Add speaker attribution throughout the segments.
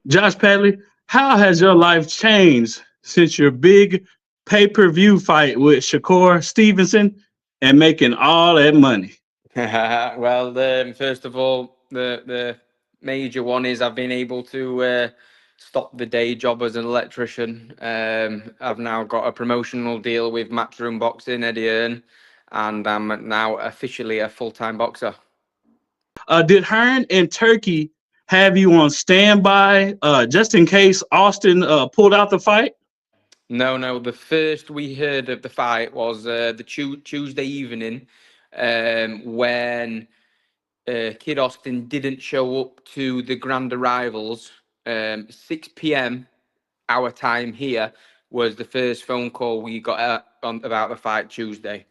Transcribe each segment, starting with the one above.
Speaker 1: Josh Padley, how has your life changed since your big pay-per-view fight with Shakur Stevenson and making all that money?
Speaker 2: Well, first of all, the major one is I've been able to stop the day job as an electrician. I've now got a promotional deal with Matchroom Boxing, Eddie Hearn, and I'm now officially a full-time boxer.
Speaker 1: Did Hearn and Turkey have you on standby just in case Austin pulled out the fight?
Speaker 2: No, no. The first we heard of the fight was the Tuesday evening, when Kid Austin didn't show up to the grand arrivals. 6 p.m. our time here was the first phone call we got about the fight Tuesday.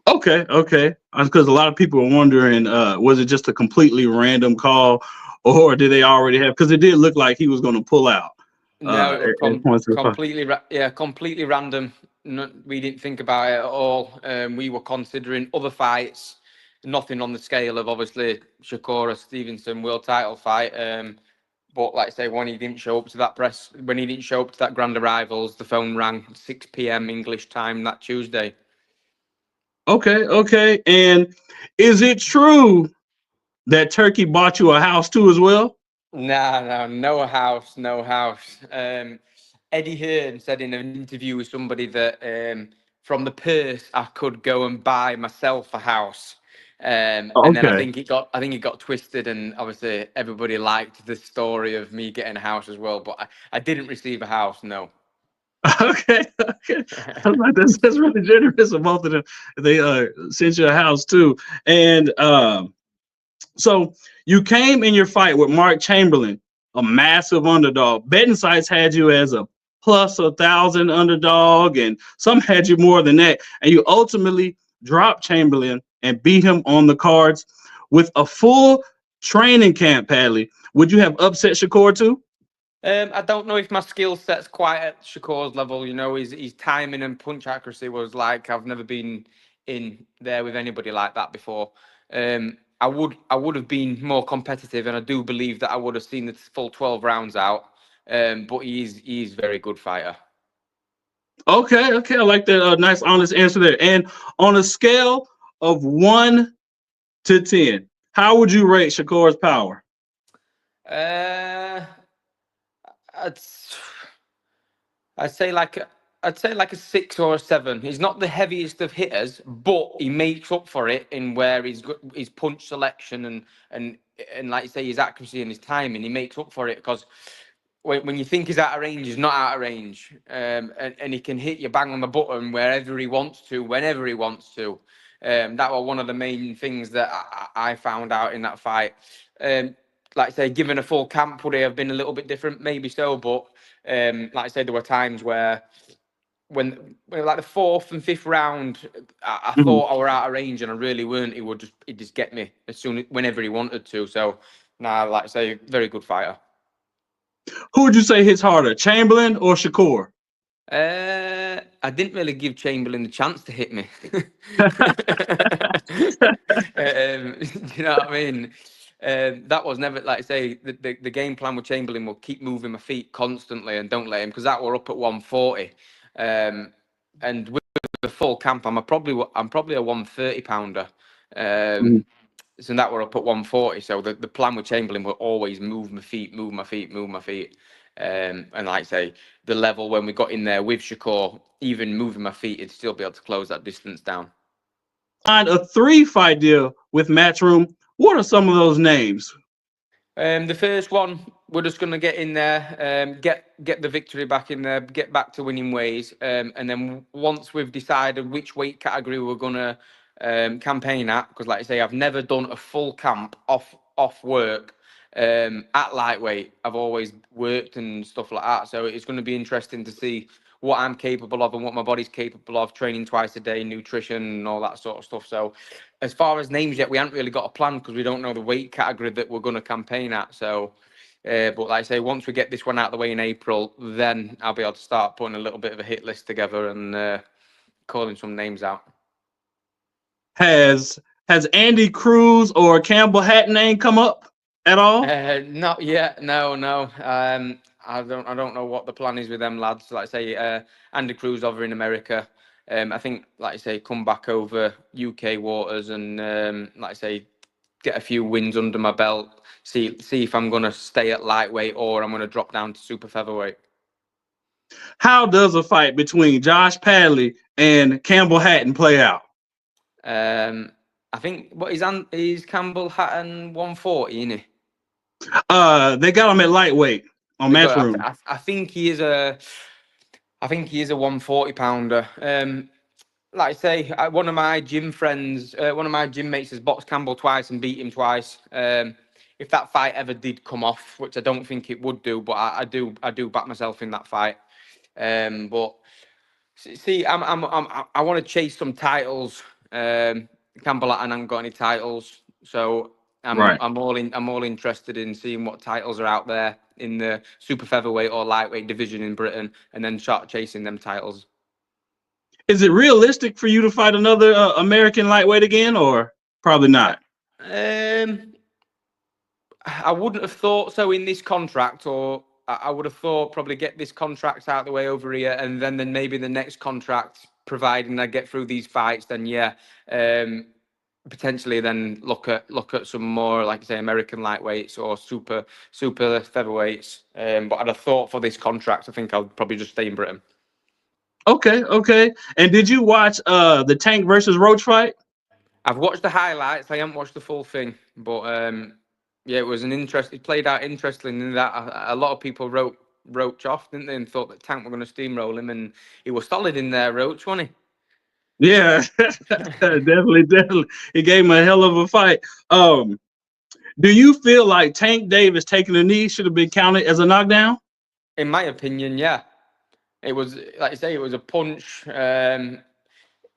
Speaker 1: Okay, okay. Because a lot of people were wondering, was it just a completely random call, or did they already have? Because it did look like he was going to pull out
Speaker 2: No, it was
Speaker 1: at points of the fight.
Speaker 2: completely, yeah, completely random. No, we didn't think about it at all. We were considering other fights, nothing on the scale of obviously Shakur Stevenson world title fight. But like I say, when he didn't show up to that when he didn't show up to that grand arrivals, the phone rang 6 p.m. English time that Tuesday.
Speaker 1: Okay, okay. And is it true that Turkey bought you a house too as well?
Speaker 2: Nah, no, no house, no house. Eddie Hearn said in an interview with somebody that from the purse I could go and buy myself a house. And then
Speaker 1: Okay.
Speaker 2: I think it got twisted, and obviously everybody liked the story of me getting a house as well. But I didn't receive a house, no.
Speaker 1: Okay, okay. I was like, that's really generous of both of them. They sent you a house too. And so you came in your fight with Mark Chamberlain, a massive underdog. Betting sites had you as a plus 1,000 underdog, and some had you more than that. And you ultimately dropped Chamberlain and beat him on the cards with a full training camp, Padley. Would you have upset Shakur too?
Speaker 2: I don't know if my skill set's quite at Shakur's level. You know, his timing and punch accuracy was like I've never been in there with anybody like that before. I would have been more competitive, and I do believe that I would have seen the full 12 rounds out. But he's a very good fighter.
Speaker 1: Okay, okay. I like that nice, honest answer there. And on a scale of 1 to 10, how would you rate Shakur's power?
Speaker 2: Uh, I'd I'd say like I'd say like a 6 or a 7. He's not the heaviest of hitters, but he makes up for it in where his punch selection and like you say his accuracy and his timing. He makes up for it because when you think he's out of range, he's not out of range, and he can hit you bang on the button wherever he wants to, whenever he wants to. That was one of the main things that I found out in that fight. Like I say, given a full camp, would it have been a little bit different? Maybe so, but like I said, there were times where when like the fourth and fifth round, I
Speaker 1: Mhm.
Speaker 2: thought I were out of range, and I really weren't. He'd just get me whenever he wanted to. So now, like I say, very good fighter.
Speaker 1: Who would you say hits harder, Chamberlain or Shakur?
Speaker 2: I didn't really give Chamberlain the chance to hit me. Do you know what I mean? That was never, like I say, the game plan with Chamberlain will keep moving my feet constantly and don't let him, because that were up at 140. And with the full camp, I'm probably a 130 pounder.
Speaker 1: Mhm.
Speaker 2: So that were up at 140. So the plan with Chamberlain will always move my feet, move my feet, move my feet. And like I say, the level when we got in there with Shakur, even moving my feet, it'd still be able to close that distance down.
Speaker 1: Signed a 3-fight deal with Matchroom. What are some of those names?
Speaker 2: The first one, we're just going to get in there, get the victory back in there, get back to winning ways, and then once we've decided which weight category we're going to campaign at, because like I say, I've never done a full camp off work at lightweight. I've always worked and stuff like that, so it's going to be interesting to see what I'm capable of and what my body's capable of, training twice a day, nutrition and all that sort of stuff. So as far as names yet, we haven't really got a plan because we don't know the weight category that we're going to campaign at. So, but like I say, once we get this one out of the way in April, then I'll be able to start putting a little bit of a hit list together and calling some names out.
Speaker 1: Has Andy Cruz or Campbell Hatton name come up? at all?
Speaker 2: Not yet. No, no. I don't know what the plan is with them lads. Like I say, Andy Cruz over in America. I think, like I say, come back over UK waters and like I say, get a few wins under my belt. See if I'm gonna stay at lightweight or I'm gonna drop down to super featherweight.
Speaker 1: How does a fight between Josh Padley and Campbell Hatton play out?
Speaker 2: I think what is Campbell Hatton 140, isn't he?
Speaker 1: They got him at lightweight on Matchroom.
Speaker 2: I think he is a. I think he is a 140 pounder. Like I say, one of my gym friends, one of my gym mates has boxed Campbell twice and beat him twice. If that fight ever did come off, which I don't think it would do, but I do back myself in that fight. But see, I want to chase some titles. Campbell Hatton hasn't got any titles, so I'm all interested in seeing what titles are out there in the super featherweight or lightweight division in Britain, and then start chasing them titles.
Speaker 1: Is it realistic for you to fight another American lightweight again, or probably not?
Speaker 2: I wouldn't have thought so in this contract, or I would have thought probably get this contract out of the way over here, and then maybe the next contract, providing I get through these fights, then yeah, potentially then look at some more, like I say, American lightweights or super featherweights. But I'd have thought for this contract, I think I'll probably just stay in Britain.
Speaker 1: Okay. And did you watch the Tank versus Roach fight?
Speaker 2: I've watched the highlights. I haven't watched the full thing, but yeah, it was an interest. It played out interestingly. That a lot of people wrote Roach off, didn't they, and thought that Tank were going to steamroll him, and he was solid in there, Roach, wasn't
Speaker 1: he? Yeah, definitely. He gave him a hell of a fight. Do you feel like Tank Davis taking a knee should have been counted as a knockdown?
Speaker 2: In my opinion, yeah. It was, like I say, it was a punch. Whether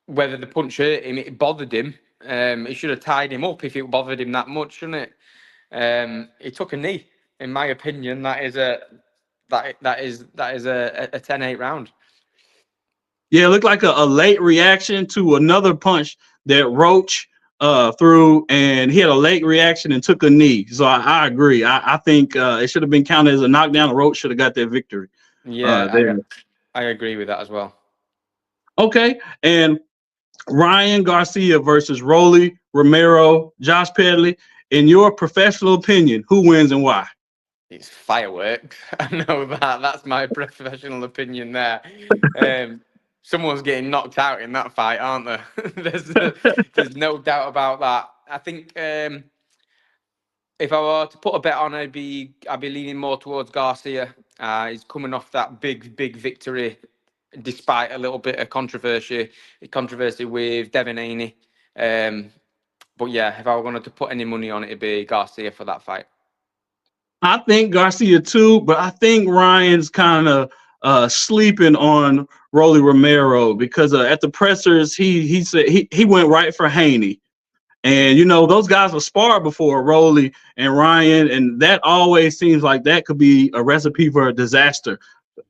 Speaker 2: the punch hurt him, it bothered him. He should have tied him up if it bothered him that much, shouldn't it? He took a knee. In my opinion, that is a 10-8 round.
Speaker 1: Yeah, it looked like a late reaction to another punch that Roach threw, and he had a late reaction and took a knee. So I agree. I think it should have been counted as a knockdown. Roach should have got that victory.
Speaker 2: Yeah, I agree with that as well.
Speaker 1: Okay, and Ryan Garcia versus Rolly Romero, Josh Padley. In your professional opinion, who wins and why?
Speaker 2: It's fireworks. I know that. That's my professional opinion there. Someone's getting knocked out in that fight, aren't there? There's no doubt about that. I think if I were to put a bet on, I'd be leaning more towards Garcia. He's coming off that big victory, despite a little bit of controversy with Devin Haney. But yeah, if I were going to put any money on it, it'd be Garcia for that fight.
Speaker 1: I think Garcia too, but I think Ryan's kind of sleeping on Rolly Romero because at the pressers he said he went right for Haney. And, you know, those guys were sparred before, Rolly and Ryan, and that always seems like that could be a recipe for a disaster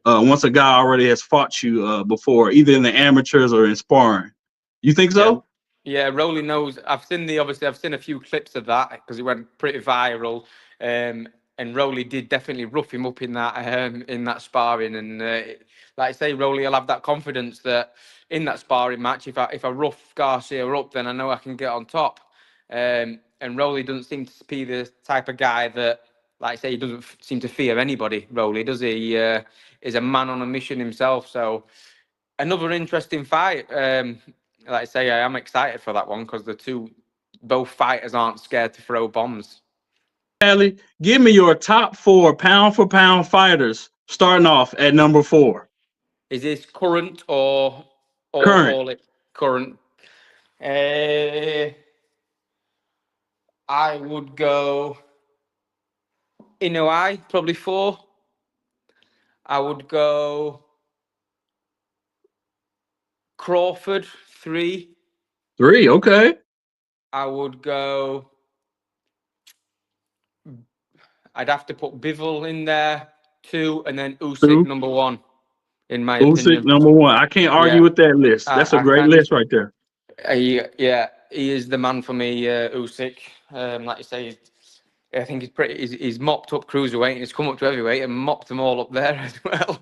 Speaker 1: once a guy already has fought you before, either in the amateurs or in sparring. You think so?
Speaker 2: Yeah, Rolly knows. I've seen a few clips of that because it went pretty viral. And Rolly did definitely rough him up in that sparring. And like I say, Rolly will have that confidence that in that sparring match, if I rough Garcia up, then I know I can get on top. And Rolly doesn't seem to be the type of guy that, like I say, he doesn't seem to fear anybody. Rolly, does he? Is a man on a mission himself. So another interesting fight. Like I say, I am excited for that one because both fighters aren't scared to throw bombs.
Speaker 1: Padley, give me your top 4 pound for pound fighters, starting off at number 4.
Speaker 2: Is this current or
Speaker 1: current?
Speaker 2: Current. I would go Inoue, probably 4. I would go Crawford, 3.
Speaker 1: 3, okay.
Speaker 2: I would go. I'd have to put Bivol in there, 2, and then Usyk number 1. In my opinion,
Speaker 1: Usyk number 1. I can't argue with that list. That's a great list right there.
Speaker 2: Yeah, he is the man for me, Usyk. Like you say, I think he's mopped up cruiserweight and he's come up to heavyweight and mopped them all up there as well.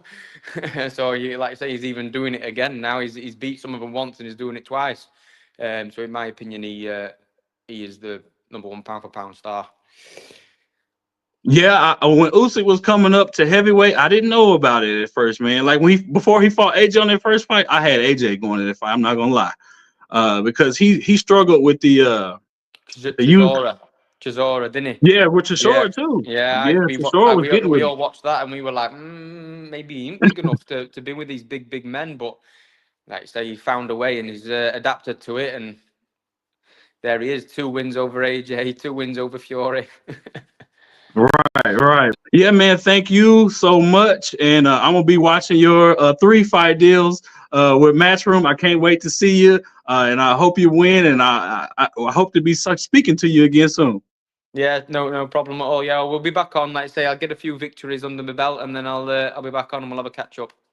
Speaker 2: So like I say, he's even doing it again now. He's beat some of them once and he's doing it twice. So in my opinion, he is the #1 pound for pound star.
Speaker 1: Yeah, when Usyk was coming up to heavyweight, I didn't know about it at first, man. Like before he fought AJ on that first fight, I had AJ going to that fight. I'm not gonna lie, because he struggled with the
Speaker 2: Chisora, didn't he?
Speaker 1: Yeah, with Shakur too.
Speaker 2: Yeah,
Speaker 1: Shakur was getting with
Speaker 2: we
Speaker 1: him.
Speaker 2: all watched that and we were like, maybe he ain't big enough to be with these big men. But like you say, he found a way and he's adapted to it. And there he is, 2 wins over AJ, 2 wins over Fury.
Speaker 1: Right. Yeah, man. Thank you so much, and I'm gonna be watching your 3 fight deals with Matchroom. I can't wait to see you, and I hope you win. And I hope to be speaking to you again soon.
Speaker 2: Yeah, no problem at all. Yeah, we'll be back on. Like I say, I'll get a few victories under my belt, and then I'll be back on and we'll have a catch up.